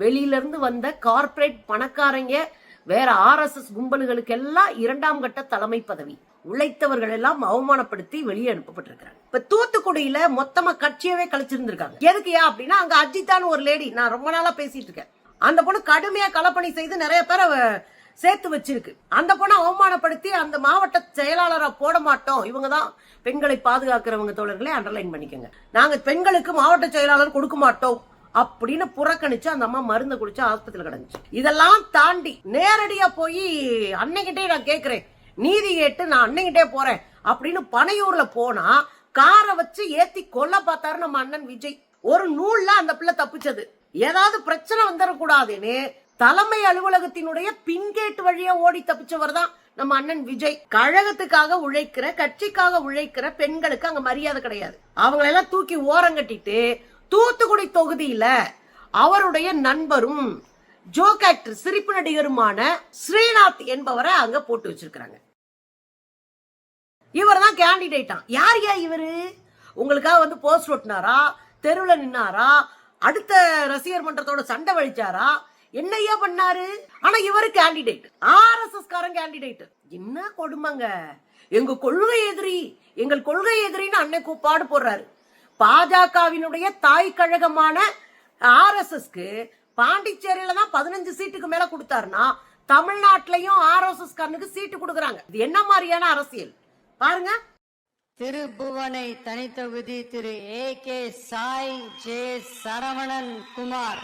வெளியில இருந்து வந்த கார்ப்பரேட் பணக்காரங்க வேற RSS கும்பல்களுக்கு எல்லாம் 2ஆம் கட்ட தலைமை பதவி. உழைத்தவர்கள் எல்லாம் அவமானப்படுத்தி வெளியே அனுப்பப்பட்டிருக்காங்க. இப்ப தூத்துக்குடியில மொத்தமா கட்சியவே கழிச்சிருந்திருக்காங்க. எதுக்குயா அப்படின்னா, அங்க அஜித்தான்னு ஒரு லேடி, நான் ரொம்ப நாளா பேசிட்டு இருக்கேன், அந்த பொண்ணு கடுமையா களப்பணி செய்து நிறைய பேரை சேர்த்து வச்சிருக்கு. அந்த பொண்ணை அவமானப்படுத்தி அந்த மாவட்ட செயலாளரா போட மாட்டோம், இவங்கதான் பெண்களை பாதுகாக்கிறவங்க, தோழர்களே அண்டர்லைன் பண்ணிக்கோங்க, நாங்க பெண்களுக்கு மாவட்ட செயலாளர் கொடுக்க மாட்டோம் அப்படின்னு புறக்கணிச்சு அந்த அம்மா மருந்து குடிச்சு ஆஸ்பத்திரியில் கிடந்துச்சு. இதெல்லாம் தாண்டி நேரடியா போய் அன்னைக்கிட்டே நான் கேட்கிறேன், நீதி கேட்டு நான் அன்னைக்கிட்டே போறேன் அப்படின்னு பனையூர்ல போனா காரை வச்சு ஏத்தி கொல்ல பார்த்தாரு நம்ம அண்ணன் விஜய். ஒரு நூல்ல அந்த பிள்ளை தப்பிச்சது, ஏதாவது பிரச்சனை வந்துடக்கூடாதுன்னு தலைமை அலுவலகத்தினுடைய பின்கேட் வழியா ஓடி தப்பிச்சவர் தான் நம்ம அண்ணன் விஜய். கழகத்துக்காக உழைக்கிற, கட்சிக்காக உழைக்கிற பெண்களுக்கு அங்க மரியாதை கிடையாது. அவங்களெல்லாம் தூக்கி ஓரங்கட்டிட்டு தூத்துக்குடி தொகுதியில அவருடைய நண்பரும் ஜோக் ஆக்டர் சிரிப்பு நடிகருமான ஸ்ரீநாத் என்பவரை அங்க போட்டு வச்சிருக்காங்க. இவர் தான் கேண்டிடேட்டா. யார் இவரு? உங்களுக்காக வந்து போஸ்ட் ஒட்டினாரா, தெருவில் நின்னாரா, அடுத்த ரசிகர் மன்றத்தோட சண்டை வழிச்சாரா, என்னையா பண்ணாரு? ஆனா இவரு கேண்டிடேட், RSS காரன் கேண்டிடேட். என்ன கொடுமைங்க, எங்க கொள்கை எதிரி, எங்கள் கொள்கை எதிரின்னு அன்னை கூப்பாடு போடுறாரு. பாஜகவினுடைய தாய் கழகமான RSSக்கு பாண்டிச்சேரியில தான் 15 சீட்டுக்கு மேல கொடுத்தாருன்னா, தமிழ்நாட்டிலையும் RSS காரனுக்கு சீட்டு கொடுக்கறாங்க. இது என்ன மாதிரியான அரசியல் பாருங்க. திருப்புவனை தனித்தொகுதி திரு AK சாய் ஜே சரவணன் குமார்.